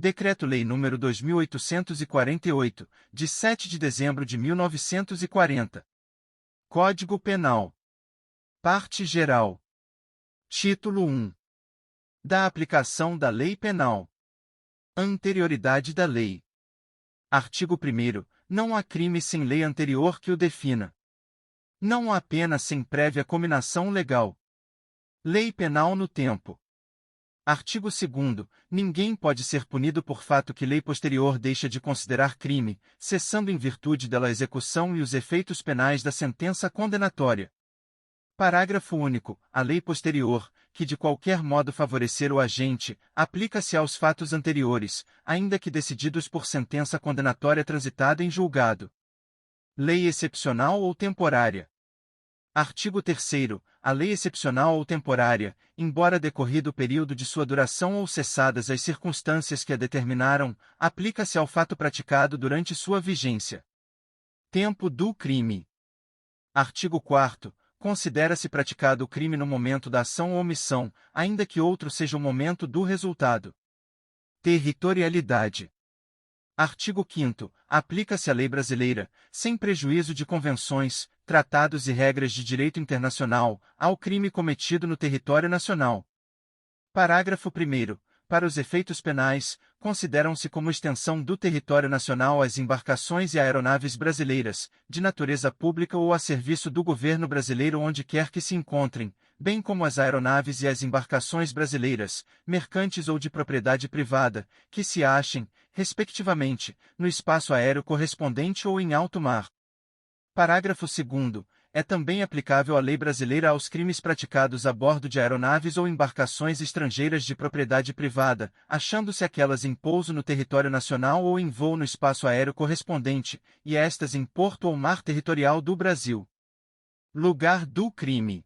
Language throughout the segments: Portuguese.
Decreto-Lei nº 2848, de 7 de dezembro de 1940. Código Penal. Parte Geral. Título 1. Da aplicação da Lei Penal. Anterioridade da lei. Artigo 1º. Não há crime sem lei anterior que o defina. Não há pena sem prévia cominação legal. Lei penal no tempo. Artigo 2º. Ninguém pode ser punido por fato que lei posterior deixa de considerar crime, cessando em virtude dela a execução e os efeitos penais da sentença condenatória. Parágrafo único. A lei posterior, que de qualquer modo favorecer o agente, aplica-se aos fatos anteriores, ainda que decididos por sentença condenatória transitada em julgado. Lei excepcional ou temporária. Artigo 3º. A lei excepcional ou temporária, embora decorrido o período de sua duração ou cessadas as circunstâncias que a determinaram, aplica-se ao fato praticado durante sua vigência. Tempo do crime. Artigo 4º. Considera-se praticado o crime no momento da ação ou omissão, ainda que outro seja o momento do resultado. Territorialidade. Artigo 5º. Aplica-se a lei brasileira, sem prejuízo de convenções, tratados e regras de direito internacional, ao crime cometido no território nacional. Parágrafo 1º. Para os efeitos penais, consideram-se como extensão do território nacional as embarcações e aeronaves brasileiras, de natureza pública ou a serviço do governo brasileiro onde quer que se encontrem, bem como as aeronaves e as embarcações brasileiras, mercantes ou de propriedade privada, que se achem, respectivamente, no espaço aéreo correspondente ou em alto mar. Parágrafo 2º. É também aplicável a lei brasileira aos crimes praticados a bordo de aeronaves ou embarcações estrangeiras de propriedade privada, achando-se aquelas em pouso no território nacional ou em voo no espaço aéreo correspondente, e estas em porto ou mar territorial do Brasil. Lugar do crime.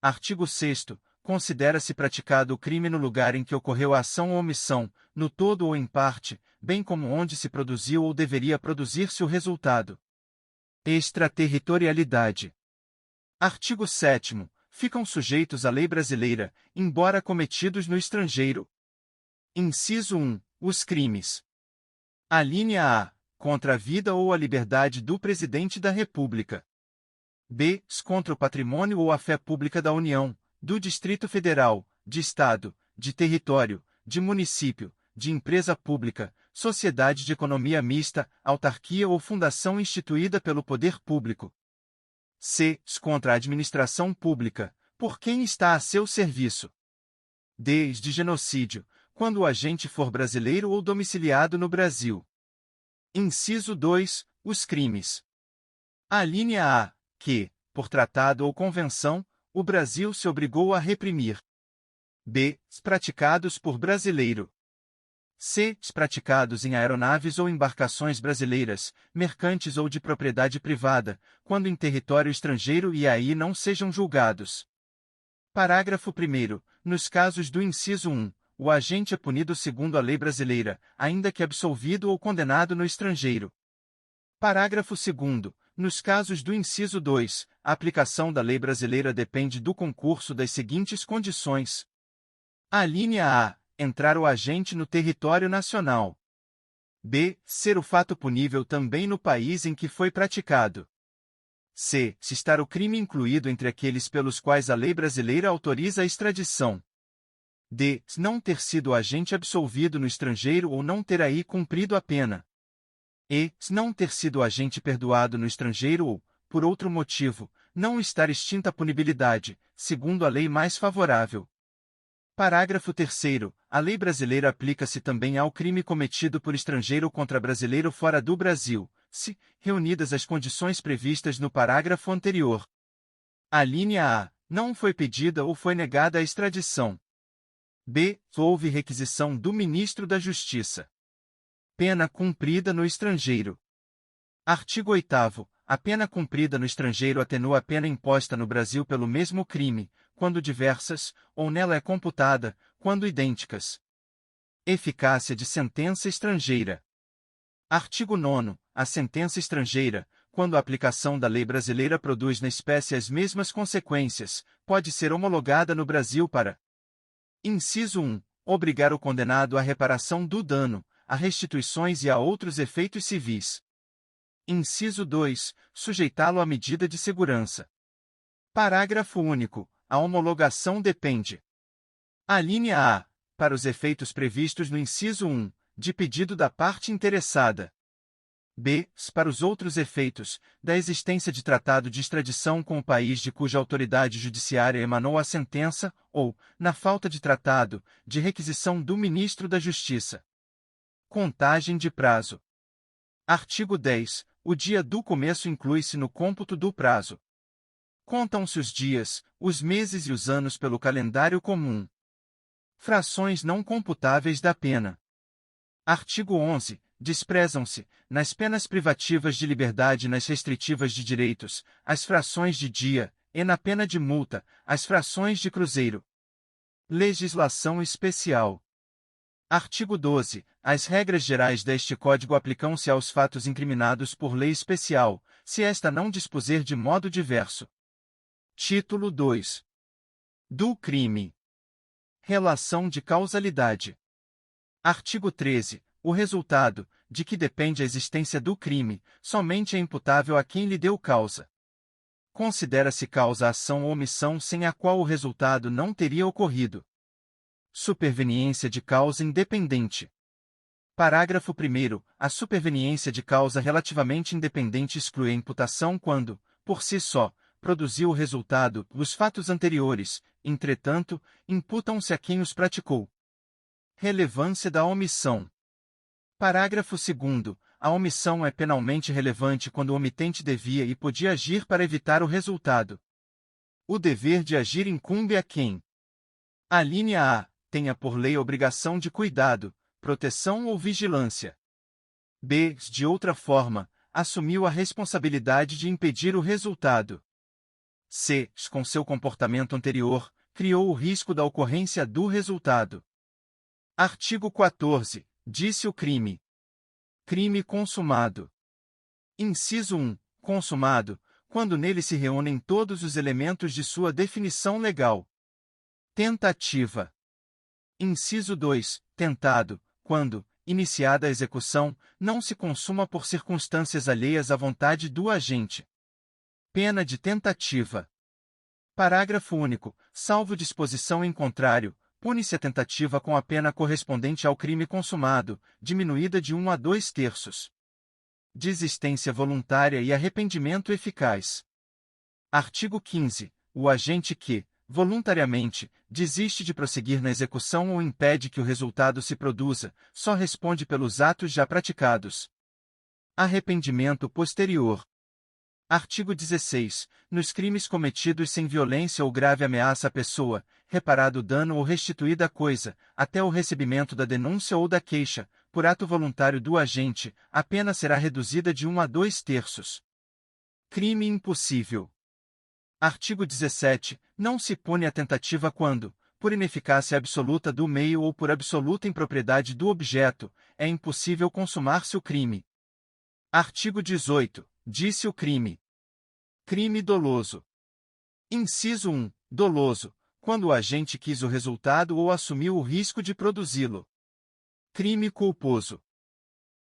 Artigo 6º. Considera-se praticado o crime no lugar em que ocorreu a ação ou omissão, no todo ou em parte, bem como onde se produziu ou deveria produzir-se o resultado. Extraterritorialidade. Artigo 7º. Ficam sujeitos à lei brasileira, embora cometidos no estrangeiro. Inciso 1. Os crimes. Alínea A. Contra a vida ou a liberdade do Presidente da República. B. Contra o patrimônio ou a fé pública da União, do Distrito Federal, de Estado, de território, de município, de empresa pública, sociedade de economia mista, autarquia ou fundação instituída pelo poder público. C. Contra a administração pública, por quem está a seu serviço. D. De genocídio, quando o agente for brasileiro ou domiciliado no Brasil. Inciso 2. Os crimes. Alínea A. Que, por tratado ou convenção, o Brasil se obrigou a reprimir. B. Praticados por brasileiro. C. Praticados em aeronaves ou embarcações brasileiras, mercantes ou de propriedade privada, quando em território estrangeiro e aí não sejam julgados. Parágrafo 1º. Nos casos do inciso 1, o agente é punido segundo a lei brasileira, ainda que absolvido ou condenado no estrangeiro. Parágrafo 2º. Nos casos do inciso 2, a aplicação da lei brasileira depende do concurso das seguintes condições. Alínea A. Entrar o agente no território nacional. B. Ser o fato punível também no país em que foi praticado. C. Se estar o crime incluído entre aqueles pelos quais a lei brasileira autoriza a extradição. D. Não ter sido o agente absolvido no estrangeiro ou não ter aí cumprido a pena. E. Não ter sido o agente perdoado no estrangeiro ou, por outro motivo, não estar extinta a punibilidade, segundo a lei mais favorável. Parágrafo 3º. A lei brasileira aplica-se também ao crime cometido por estrangeiro contra brasileiro fora do Brasil, se reunidas as condições previstas no parágrafo anterior. Alínea A. Não foi pedida ou foi negada a extradição. B. Houve requisição do Ministro da Justiça. Pena cumprida no estrangeiro. Artigo 8º. A pena cumprida no estrangeiro atenua a pena imposta no Brasil pelo mesmo crime, quando diversas, ou nela é computada, quando idênticas. Eficácia de sentença estrangeira. Artigo 9º. A sentença estrangeira, quando a aplicação da lei brasileira produz na espécie as mesmas consequências, pode ser homologada no Brasil para: Inciso 1. obrigar o condenado à reparação do dano, a restituições e a outros efeitos civis. Inciso 2. Sujeitá-lo à medida de segurança. Parágrafo único. A homologação depende. Alínea A. Para os efeitos previstos no inciso 1, de pedido da parte interessada. B. Para os outros efeitos, da existência de tratado de extradição com o país de cuja autoridade judiciária emanou a sentença, ou, na falta de tratado, de requisição do Ministro da Justiça. Contagem de prazo. Artigo 10. O dia do começo inclui-se no cômputo do prazo. Contam-se os dias, os meses e os anos pelo calendário comum. Frações não computáveis da pena. Artigo 11. Desprezam-se, nas penas privativas de liberdade e nas restritivas de direitos, as frações de dia, e na pena de multa, as frações de cruzeiro. Legislação especial. Artigo 12. As regras gerais deste Código aplicam-se aos fatos incriminados por lei especial, se esta não dispuser de modo diverso. Título 2. Do crime. Relação de causalidade. Artigo 13. O resultado, de que depende a existência do crime, somente é imputável a quem lhe deu causa. Considera-se causa a ação ou omissão sem a qual o resultado não teria ocorrido. Superveniência de causa independente. Parágrafo 1º. A superveniência de causa relativamente independente exclui a imputação quando, por si só, produziu o resultado, os fatos anteriores, entretanto, imputam-se a quem os praticou. Relevância da omissão. Parágrafo 2º. A omissão é penalmente relevante quando o omitente devia e podia agir para evitar o resultado. O dever de agir incumbe a quem? Alínea A. Tenha por lei a obrigação de cuidado, proteção ou vigilância. B. De outra forma, assumiu a responsabilidade de impedir o resultado. C. Com seu comportamento anterior, criou o risco da ocorrência do resultado. Artigo 14. Disse o crime. Crime consumado. Inciso 1. Consumado, quando nele se reúnem todos os elementos de sua definição legal. Tentativa. Inciso 2. Tentado, quando, iniciada a execução, não se consuma por circunstâncias alheias à vontade do agente. Pena de tentativa. Parágrafo único. Salvo disposição em contrário, pune-se a tentativa com a pena correspondente ao crime consumado, diminuída de 1 a 2/3. Desistência voluntária e arrependimento eficaz. Artigo 15. O agente que, voluntariamente, desiste de prosseguir na execução ou impede que o resultado se produza, só responde pelos atos já praticados. Arrependimento posterior. Artigo 16. Nos crimes cometidos sem violência ou grave ameaça à pessoa, reparado o dano ou restituída a coisa, até o recebimento da denúncia ou da queixa, por ato voluntário do agente, a pena será reduzida de 1 a 2/3. Crime impossível. Artigo 17. Não se pune a tentativa quando, por ineficácia absoluta do meio ou por absoluta impropriedade do objeto, é impossível consumar-se o crime. Artigo 18. Disse o crime. Crime doloso. Inciso 1. Doloso, quando o agente quis o resultado ou assumiu o risco de produzi-lo. Crime culposo.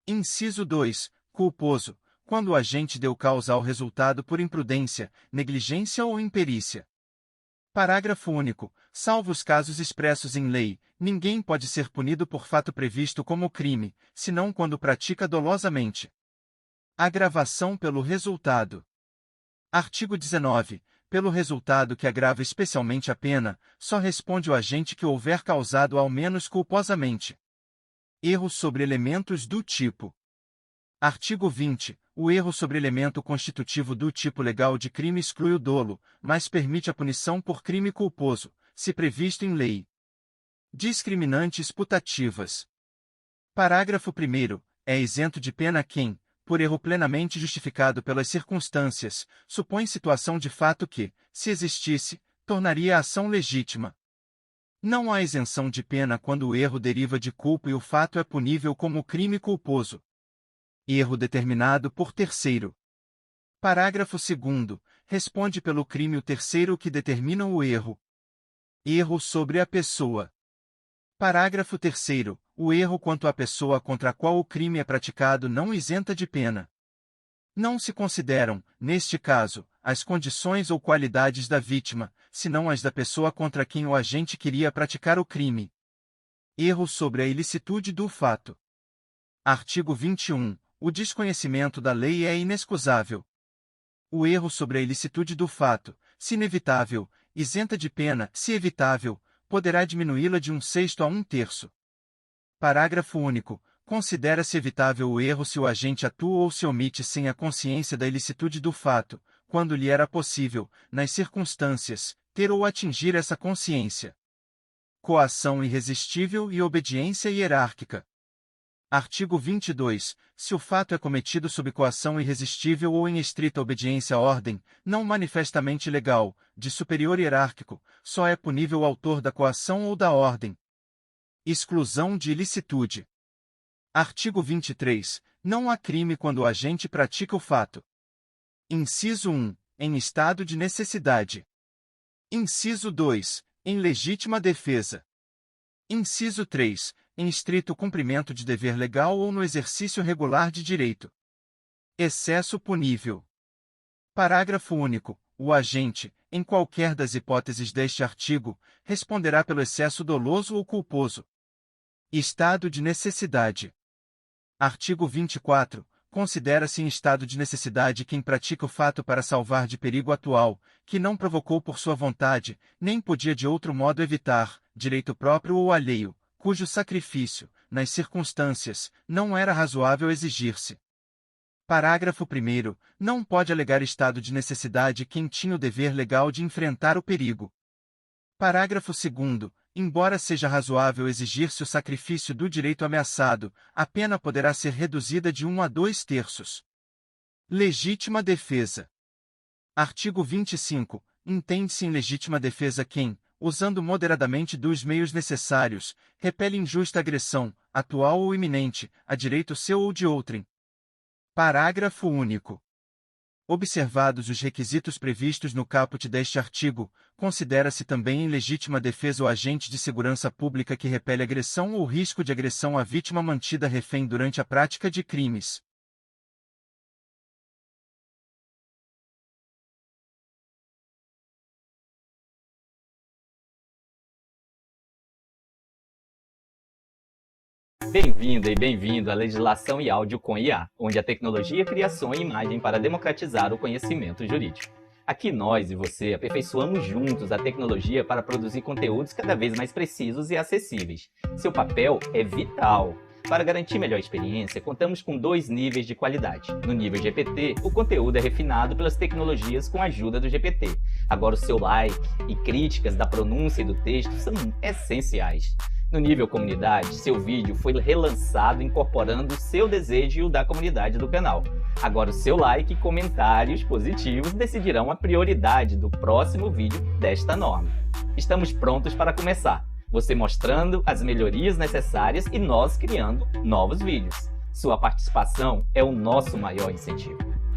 Inciso 2. Culposo, quando o agente deu causa ao resultado por imprudência, negligência ou imperícia. Parágrafo único. Salvo os casos expressos em lei, ninguém pode ser punido por fato previsto como crime, senão quando pratica dolosamente. Agravação pelo resultado. Artigo 19. Pelo resultado que agrava especialmente a pena, só responde o agente que houver causado ao menos culposamente. Erro sobre elementos do tipo. Artigo 20. O erro sobre elemento constitutivo do tipo legal de crime exclui o dolo, mas permite a punição por crime culposo, se previsto em lei. Discriminantes putativas. Parágrafo 1º. É isento de pena quem, por erro plenamente justificado pelas circunstâncias, supõe situação de fato que, se existisse, tornaria a ação legítima. Não há isenção de pena quando o erro deriva de culpa e o fato é punível como crime culposo. Erro determinado por terceiro. Parágrafo 2º. Responde pelo crime o terceiro que determina o erro. Erro sobre a pessoa. Parágrafo 3º. O erro quanto à pessoa contra a qual o crime é praticado não isenta de pena. Não se consideram, neste caso, as condições ou qualidades da vítima, senão as da pessoa contra quem o agente queria praticar o crime. Erro sobre a ilicitude do fato. Artigo 21. O desconhecimento da lei é inexcusável. O erro sobre a ilicitude do fato, se inevitável, isenta de pena, se evitável, poderá diminuí-la de 1/6 a 1/3. Parágrafo único. Considera-se evitável o erro se o agente atua ou se omite sem a consciência da ilicitude do fato, quando lhe era possível, nas circunstâncias, ter ou atingir essa consciência. Coação irresistível e obediência hierárquica. Artigo 22. Se o fato é cometido sob coação irresistível ou em estrita obediência à ordem, não manifestamente legal, de superior hierárquico, só é punível o autor da coação ou da ordem. Exclusão de ilicitude. Artigo 23. Não há crime quando o agente pratica o fato. Inciso 1. Em estado de necessidade. Inciso 2. Em legítima defesa. Inciso 3. Em estrito cumprimento de dever legal ou no exercício regular de direito. Excesso punível. Parágrafo único. O agente, em qualquer das hipóteses deste artigo, responderá pelo excesso doloso ou culposo. Estado de necessidade. Artigo 24. Considera-se em estado de necessidade quem pratica o fato para salvar de perigo atual, que não provocou por sua vontade, nem podia de outro modo evitar, direito próprio ou alheio, cujo sacrifício, nas circunstâncias, não era razoável exigir-se. Parágrafo 1º. Não pode alegar estado de necessidade quem tinha o dever legal de enfrentar o perigo. Parágrafo 2º. Embora seja razoável exigir-se o sacrifício do direito ameaçado, a pena poderá ser reduzida de 1 a 2/3. Legítima defesa. Artigo 25. Entende-se em legítima defesa quem, usando moderadamente dos meios necessários, repele injusta agressão, atual ou iminente, a direito seu ou de outrem. Parágrafo único. Observados os requisitos previstos no caput deste artigo, considera-se também em legítima defesa o agente de segurança pública que repele agressão ou risco de agressão à vítima mantida refém durante a prática de crimes. Bem-vinda e bem-vindo à Legislação e Áudio com IA, onde a tecnologia cria som e imagem para democratizar o conhecimento jurídico. Aqui nós e você aperfeiçoamos juntos a tecnologia para produzir conteúdos cada vez mais precisos e acessíveis. Seu papel é vital. Para garantir melhor experiência, contamos com 2 níveis de qualidade. No nível GPT, o conteúdo é refinado pelas tecnologias com a ajuda do GPT. Agora o seu like e críticas da pronúncia e do texto são essenciais. No nível comunidade, seu vídeo foi relançado incorporando o seu desejo e o da comunidade do canal. Agora o seu like e comentários positivos decidirão a prioridade do próximo vídeo desta norma. Estamos prontos para começar. Você mostrando as melhorias necessárias e nós criando novos vídeos. Sua participação é o nosso maior incentivo.